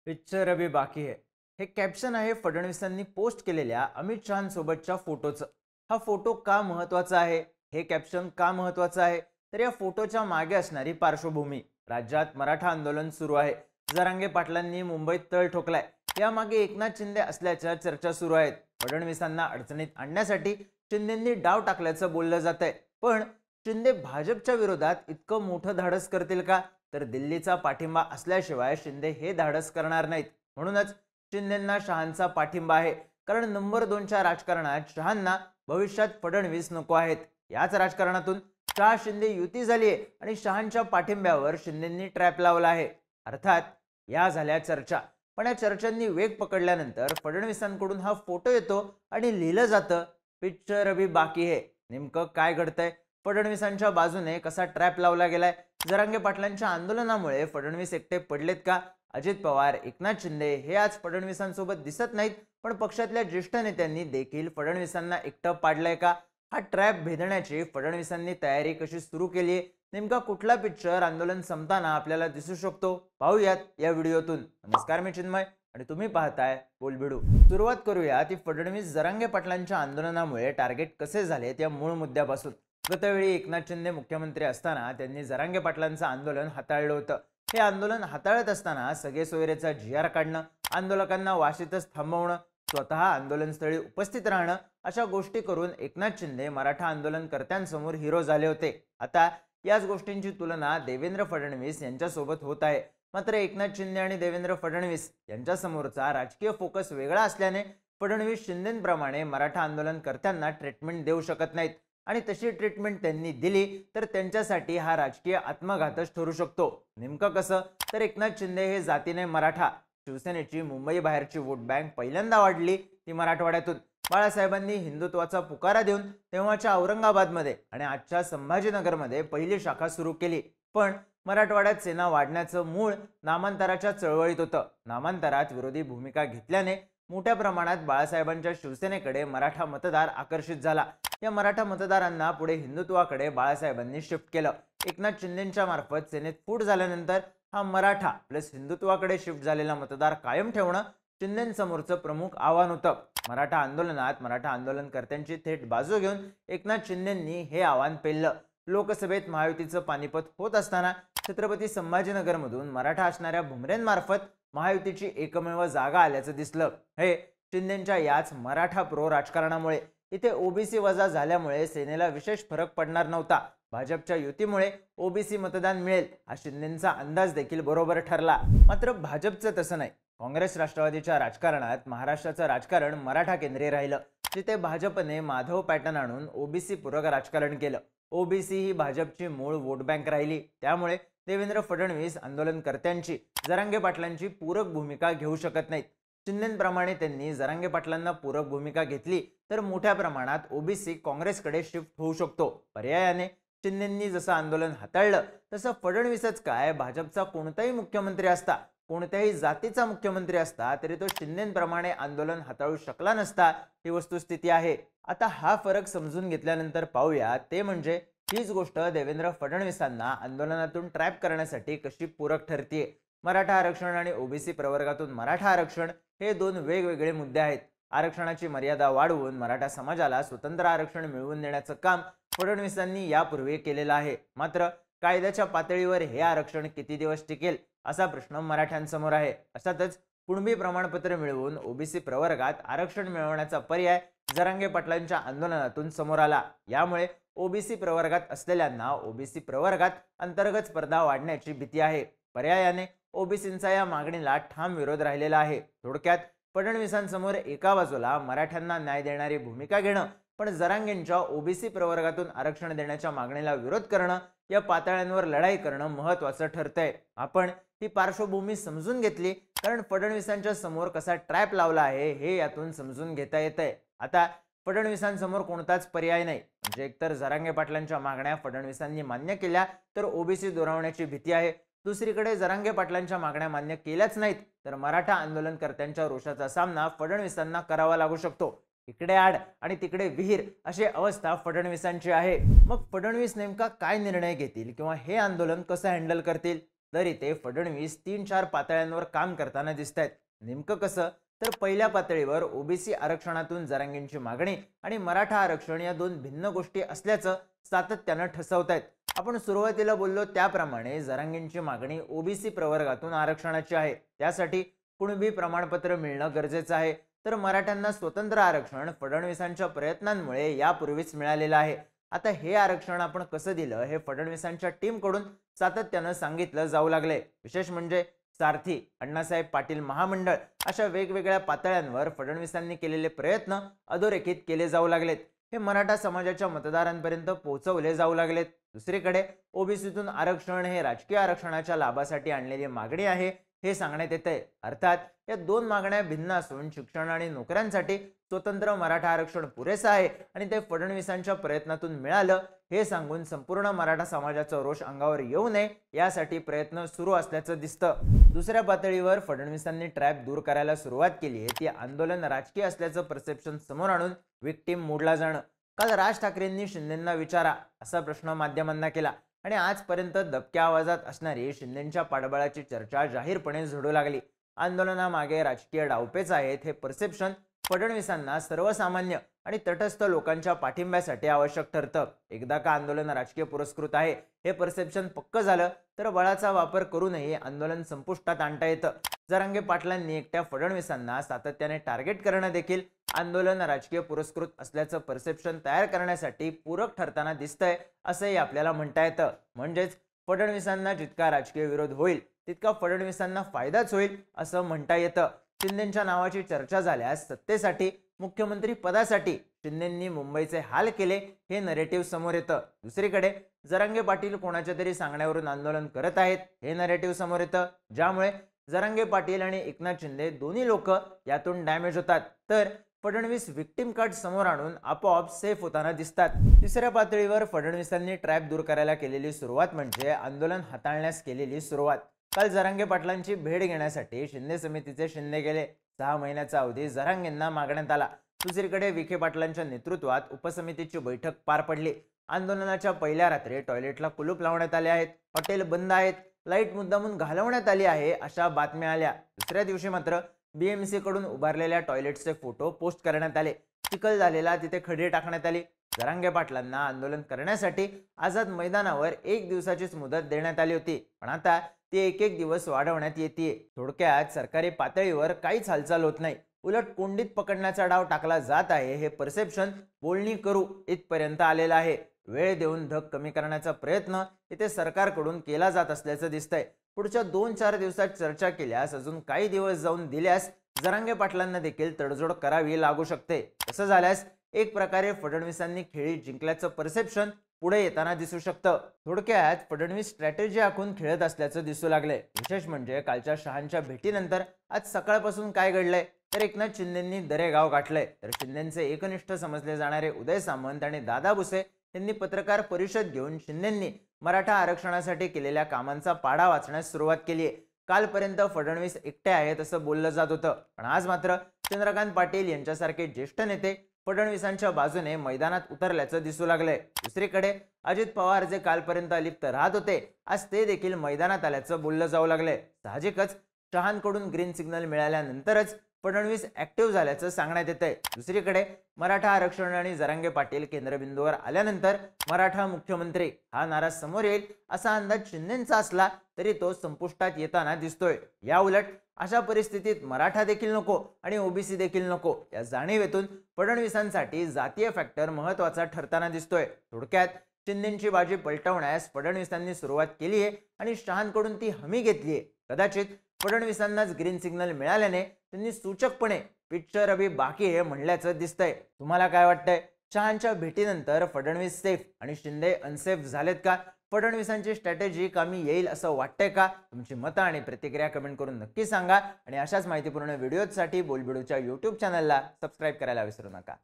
Picture अभी बाकी है. हे कॅप्शन आहे फडणवीसांनी पोस्ट केलेल्या अमित शहांसोबतच्या फोटोचं. हा फोटो का महत्वाचा आहे? हे कॅप्शन का महत्वाचं आहे? तर या फोटोच्या मागे असणारी पार्श्वभूमी. राज्यात मराठा आंदोलन सुरू आहे. जरांगे पाटलांनी मुंबईत तळ ठोकलाय. यामागे एकनाथ शिंदे असल्याच्या चर्चा सुरू आहेत. फडणवीसांना अडचणीत आणण्यासाठी शिंदेंनी डाव टाकल्याचं बोललं जात आहे. पण शिंदे भाजपच्या विरोधात इतकं मोठं धाडस करतील का? तर दिल्लीचा पाठिंबा असल्याशिवाय शिंदे हे धाडस करणार नाहीत. म्हणूनच शिंदेंना शहांचा पाठिंबा आहे. कारण नंबर 2च्या राजकारणात शहांना भविष्यात फडणवीस नको आहेत. याच राजकारणातून शहा शिंदे युती झाली आहे आणि शहांच्या पाठिंब्यावर शिंदेंनी ट्रॅप लावला आहे. अर्थात या झाल्या चर्चा. पण या चर्चांनी वेग पकडल्यानंतर फडणवीसांकडून हा फोटो येतो आणि लिहिलं जातं पिक्चर अभी बाकी है. नेमकं काय घडतंय? फडणवीसांच्या बाजूने कसा ट्रॅप लावला गेलाय? जरांगे पाटलांच्या आंदोलनामुळे फडणवीस एकटे पडलेत का? अजित पवार, एकनाथ शिंदे हे आज फडणवीसांसोबत दिसत नाहीत, पण पक्षातल्या ज्येष्ठ नेत्यांनी देखील फडणवीसांना एकटं पाडलंय का? हा ट्रॅप भेदण्याची फडणवीसांनी तयारी कशी सुरू केली आहे? नेमका कुठला पिक्चर आंदोलन संपताना आपल्याला दिसू शकतो? पाहूयात या व्हिडिओतून. नमस्कार, मी चिन्मय आणि तुम्ही पाहताय बोलबिडू. सुरुवात करूया ती फडणवीस जरांगे पाटलांच्या आंदोलनामुळे टार्गेट कसे झालेत या मूळ मुद्द्यापासून. गतवेळी एकनाथ शिंदे मुख्यमंत्री असताना त्यांनी जरांगे पाटलांचं आंदोलन हाताळलं होतं. हे आंदोलन हाताळत असताना सगळे सोयरेचा जी.आर. काढणं, आंदोलकांना वाशीतच थांबवणं, स्वतः आंदोलनस्थळी उपस्थित राहणं अशा गोष्टी करून एकनाथ शिंदे मराठा आंदोलनकर्त्यांसमोर हिरो झाले होते. आता याच गोष्टींची तुलना देवेंद्र फडणवीस यांच्यासोबत होत आहे. मात्र एकनाथ शिंदे आणि देवेंद्र फडणवीस यांच्यासमोरचा राजकीय फोकस वेगळा असल्याने फडणवीस शिंदेंप्रमाणे मराठा आंदोलनकर्त्यांना ट्रीटमेंट देऊ शकत नाहीत. आणि तशी ट्रीटमेंट त्यांनी दिली तर त्यांच्यासाठी हा राजकीय आत्मघातच ठरू शकतो. नेमकं कसं? तर एकनाथ शिंदे हे जातीने मराठा. शिवसेनेची मुंबई बाहेरची वोट बँक पहिल्यांदा वाढली ती मराठवाड्यातून. बाळासाहेबांनी हिंदुत्वाचा पुकारा देऊन तेव्हाच्या औरंगाबादमध्ये आणि आजच्या संभाजीनगरमध्ये पहिली शाखा सुरू केली. पण मराठवाड्यात सेना वाढण्याचं मूळ नामांतराच्या चळवळीत होतं. नामांतरात विरोधी भूमिका घेतल्याने मोठ्या प्रमाणात बाळासाहेबांच्या शिवसेनेकडे मराठा मतदार आकर्षित झाला. या मराठा मतदारांना पुढे हिंदुत्वाकडे बाळासाहेबांनी शिफ्ट केलं. एकनाथ शिंदेंच्या मार्फत सेनेत फूट झाल्यानंतर हा मराठा प्लस हिंदुत्वाकडे शिफ्ट झालेला मतदार कायम ठेवणं शिंदेंसमोरचं प्रमुख आव्हान होतं. मराठा आंदोलनात मराठा आंदोलनकर्त्यांची थेट बाजू घेऊन एकनाथ शिंदेंनी हे आव्हान पेललं. लोकसभेत महायुतीचं पानिपत होत असताना छत्रपती संभाजीनगरमधून मराठा असणाऱ्या भुमरेंमार्फत महायुतीची एकमेव जागा आल्याचं दिसलं. हे शिंदेंच्या याच मराठा प्रो राजकारणामुळे. इथे ओबीसी वजा झाल्यामुळे सेनेला विशेष फरक पडणार नव्हता. भाजपच्या युतीमुळे ओबीसी मतदान मिळेल हा शिंदेंचा अंदाज देखील बरोबर ठरला. मात्र भाजपचं तसं नाही. काँग्रेस राष्ट्रवादीच्या राजकारणात महाराष्ट्राचं राजकारण मराठा केंद्रीय राहिलं. जिथे भाजपने माधव पॅटर्न आणून ओबीसी पूरक राजकारण केलं. ओबीसी ही भाजपची मूळ वोट बँक राहिली. त्यामुळे देवेंद्र फडणवीस आंदोलनकर्त्यांची, जरांगे पाटलांची पूरक भूमिका घेऊ शकत नाहीत. शिंदेंप्रमाणे त्यांनी जरांगे पाटलांना पूरक भूमिका घेतली तर मोठ्या प्रमाणात ओबीसी काँग्रेसकडे शिफ्ट होऊ शकतो. पर्यायाने शिंदेंनी जसं आंदोलन हाताळलं तसं फडणवीसच काय भाजपचा कोणताही मुख्यमंत्री असता, कोणत्याही जातीचा मुख्यमंत्री असता तरी तो शिंदेंप्रमाणे आंदोलन हाताळू शकला नसता, ही वस्तुस्थिती आहे. आता हा फरक समजून घेतल्यानंतर पाहूया ते म्हणजे हीच गोष्ट देवेंद्र फडणवीसांना आंदोलनातून ट्रॅप करण्यासाठी कशी पूरक ठरतीये. मराठा आरक्षण आणि ओबीसी प्रवर्गातून मराठा आरक्षण हे दोन वेगवेगळे मुद्दे आहेत. आरक्षणाची मर्यादा वाढवून मराठा समाजाला स्वतंत्र आरक्षण मिळवून देण्याचं काम फडणवीसांनी यापूर्वी केलेलं आहे. मात्र कायद्याच्या पातळीवर हे आरक्षण किती दिवस टिकेल असा प्रश्न मराठ्यांसमोर आहे. अशातच कुणबी प्रमाणपत्र मिळवून ओबीसी प्रवर्गात आरक्षण मिळवण्याचा पर्याय जरांगे पाटलांच्या आंदोलनातून समोर आला. यामुळे ओबीसी प्रवर्गात असलेल्यांना ओबीसी प्रवर्गात अंतर्गत स्पर्धा वाढण्याची भीती आहे. पर्यायाने ओबीसींचा या मागणीला ठाम विरोध राहिलेला आहे. थोडक्यात फडणवीसांसमोर एका बाजूला मराठ्यांना न्याय देणारी भूमिका घेणं, पण जरांगेंच्या ओबीसी प्रवर्गातून आरक्षण देण्याच्या मागणीला विरोध करणं, या पातळ्यांवर लढाई करणं महत्त्वाचं ठरतंय. आपण ही पार्श्वभूमी समजून घेतली कारण फडणवीसांच्या समोर कसा ट्रॅप लावला आहे हे यातून समजून घेता येतंय. आता फडणवीसांसमोर कोणताच पर्याय नाही. म्हणजे एकतर जरांगे पाटलांच्या मागण्या फडणवीसांनी मान्य केल्या तर ओबीसी दुरावण्याची भीती आहे. दुसरीकडे जरांगे पाटलांच्या मागण्या मान्य केल्याच नाहीत तर मराठा आंदोलनकर्त्यांच्या रोषाचा सामना फडणवीसांना करावा लागू शकतो. इकडे आड आणि तिकडे विहीर अशी अवस्था फडणवीसांची आहे. मग फडणवीस नेमका काय निर्णय घेतील किंवा हे आंदोलन कसं हँडल करतील? तर इथे फडणवीस 3-4 पातळ्यांवर काम करताना दिसत आहेत. नेमकं कसं? तर पहिल्या पातळीवर ओबीसी आरक्षणातून जरांगेंची मागणी आणि मराठा आरक्षण या दोन भिन्न गोष्टी असल्याचं सातत्यानं ठसवतायत. आपण सुरुवातीला बोललो त्याप्रमाणे जरांगेंची मागणी ओबीसी प्रवर्गातून आरक्षणाची आहे. त्यासाठी कुणबी प्रमाणपत्र मिळणं गरजेचं आहे. तर मराठ्यांना स्वतंत्र आरक्षण फडणवीसांच्या प्रयत्नांमुळे यापूर्वीच मिळालेलं आहे. आता हे आरक्षण आपण कसं दिलं हे फडणवीसांच्या टीमकडून सातत्यानं सांगितलं जाऊ लागले. विशेष म्हणजे सारथी, अण्णासाहेब पाटील महामंडळ अशा वेगवेगळ्या पातळ्यांवर फडणवीसांनी केलेले प्रयत्न अधोरेखित केले जाऊ लागलेत. हे मराठा समाजाच्या मतदारांपर्यंत पोहोचवले जाऊ लागलेत. दुसरीकडे ओबीसीतून आरक्षण हे राजकीय आरक्षणाच्या लाभासाठी आणलेली मागणी आहे हे सांगण्यात येते. अर्थात या दोन मागण्या भिन्न असून शिक्षण आणि नोकऱ्यांसाठी स्वतंत्र मराठा आरक्षण पुरेसं आहे आणि ते फडणवीसांच्या प्रयत्नातून मिळालं हे सांगून संपूर्ण मराठा समाजाचा रोष अंगावर येऊ नये यासाठी प्रयत्न सुरू असल्याचं दिसतं. दुसऱ्या पातळीवर फडणवीसांनी ट्रॅप दूर करायला सुरुवात केली आहे. ती आंदोलन राजकीय असल्याचं परसेप्शन समोर आणून विक्टीम मोडला जाणं. काल राज ठाकरेंनी शिंदेंना विचारा असा प्रश्न माध्यमांना केला आणि आजपर्यंत दबक्या आवाजात असणारी शिंदेंच्या पाठबळाची चर्चा जाहीरपणे झडू लागली. आंदोलनामागे राजकीय डावपेच आहेत हे परसेप्शन फडणवीसांना सर्वसामान्य आणि तटस्थ लोकांच्या पाठिंब्यासाठी आवश्यक ठरतं. एकदा का आंदोलन राजकीय पुरस्कृत आहे हे परसेप्शन पक्क झालं तर बळाचा वापर करूनही आंदोलन संपुष्टात आणता येतं. जरांगे पाटलांनी एकट्या फडणवीसांना सातत्याने टार्गेट करणं देखील आंदोलन राजकीय पुरस्कृत असल्याचं परसेप्शन तयार करण्यासाठी पूरक ठरताना दिसतंय असंही आपल्याला म्हणता येतं. म्हणजेच फडणवीसांना जितका राजकीय विरोध होईल तितका फडणवीसांना फायदाच होईल असं म्हणता येतं. शिंदेंच्या नावाची चर्चा झाल्यास सत्तेसाठी, मुख्यमंत्री पदासाठी शिंदेंनी मुंबईचे हाल केले हे नरेटिव्ह समोर येतं. दुसरीकडे जरांगे पाटील कोणाच्या तरी सांगण्यावरून आंदोलन करत आहेत हे नरेटिव्ह समोर येतं, ज्यामुळे जरांगे पाटील आणि एकनाथ शिंदे दोन्ही लोक यातून डॅमेज होतात. तर फडणवीस विक्टिम कार्ड समोर आणून आपोआप सेफ होताना दिसतात. तिसऱ्या पातळीवर फडणवीसांनी ट्रॅप दूर करायला केलेली सुरुवात म्हणजे आंदोलन हाताळण्यास केलेली सुरुवात. काल जरांगे पाटलांची भेट घेण्यासाठी शिंदे समितीचे शिंदे गेले. 6 महिन्याचा अवधी जरांगेंना मागण्यात आला. दुसरीकडे विखे पाटलांच्या नेतृत्वात उपसमितीची बैठक पार पडली. आंदोलनाच्या पहिल्या रात्री टॉयलेटला कुलूप लावण्यात आले आहेत, हॉटेल बंद आहेत, लाईट मुद्दामून घालवण्यात आली आहे अशा बातम्या आल्या. दुसऱ्या दिवशी मात्र बीएमसी कडून उभारलेल्या टॉयलेटचे फोटो पोस्ट करण्यात आले. चिखल झालेला तिथे खडी टाकण्यात आली. जरांगे पाटलांना आंदोलन करण्यासाठी आझाद मैदानावर 1 दिवसाचीच मुदत देण्यात आली होती, पण आता ती एक दिवस वाढवण्यात येते. थोडक्यात सरकारी पातळीवर काहीच हालचाल होत नाही, उलट कोंडीत पकडण्याचा डाव टाकला जात आहे हे परसेप्शन बोलणी करू इथपर्यंत आलेलं आहे. वेळ देऊन धग कमी करण्याचा प्रयत्न इथे सरकारकडून केला जात असल्याचं दिसतंय. पुढच्या 2-4 दिवसात चर्चा केल्यास, अजून काही दिवस जाऊन दिल्यास जरांगे पाटलांना देखील तडजोड करावी लागू शकते. तसं झाल्यास एक प्रकारे फडणवीसांनी खेळी जिंकल्याचं परसेप्शन पुढे येताना दिसू शकतं. थोडक्यात फडणवीस स्ट्रॅटेजी आखून खेळत असल्याचं दिसू लागले. विशेष म्हणजे कालच्या शहांच्या भेटीनंतर आज सकाळपासून काय घडलंय तर एकनाथ शिंदेंनी दरेगाव गाठलंय, तर शिंदेंचे एकनिष्ठ समजले जाणारे उदय सामंत आणि दादा भुसे यांनी पत्रकार परिषद घेऊन शिंदेंनी मराठा आरक्षणासाठी केलेल्या कामांचा पाढा वाचण्यास सुरुवात केली आहे. कालपर्यंत फडणवीस एकटे आहेत असं बोललं जात होतं, पण आज मात्र चंद्रकांत पाटील यांच्यासारखे ज्येष्ठ नेते फडणवीसांच्या बाजूने मैदानात उतरल्याचं दिसू लागलंय. दुसरीकडे अजित पवार जे कालपर्यंत अलिप्त राहत होते आज ते देखील मैदानात आल्याचं बोललं जाऊ लागलंय. साहजिकच शहांकडून ग्रीन सिग्नल मिळाल्यानंतरच फडणवीस ऍक्टिव्ह झाल्याचं सांगण्यात येतंय. दुसरीकडे मराठा आरक्षण आणि जरांगे पाटील केंद्रबिंदूवर आल्यानंतर मराठा मुख्यमंत्री हा नारा समोर येईल असा अंदाज शिंदेंचा असला तरी तो संपुष्टात येताना दिसतोय. या उलट अशा परिस्थितीत मराठा देखील नको आणि ओबीसी देखील नको या जाणीवेतून फडणवीसांसाठी जातीय फॅक्टर महत्वाचा ठरताना दिसतोय. थोडक्यात शिंदेंची बाजी पलटवण्यास फडणवीसांनी सुरुवात केली आहे आणि शहांकडून ती हमी घेतली आहे. कदाचित फडणवीसांनाच ग्रीन सिग्नल मिळाल्याने त्यांनी सूचकपणे पिक्चर अभी बाकी आहे म्हणल्याचं दिसतंय. तुम्हाला काय वाटतंय? शहांच्या भेटीनंतर फडणवीस सेफ आणि शिंदे अनसेफ झालेत का? फडणवीसांची स्ट्रॅटेजी कामी येईल असं वाटतंय का? तुमची मतं आणि प्रतिक्रिया कमेंट करून नक्की सांगा आणि अशाच माहितीपूर्ण व्हिडिओसाठी बोलबिडूच्या YouTube चॅनलला सबस्क्राईब करायला विसरू नका.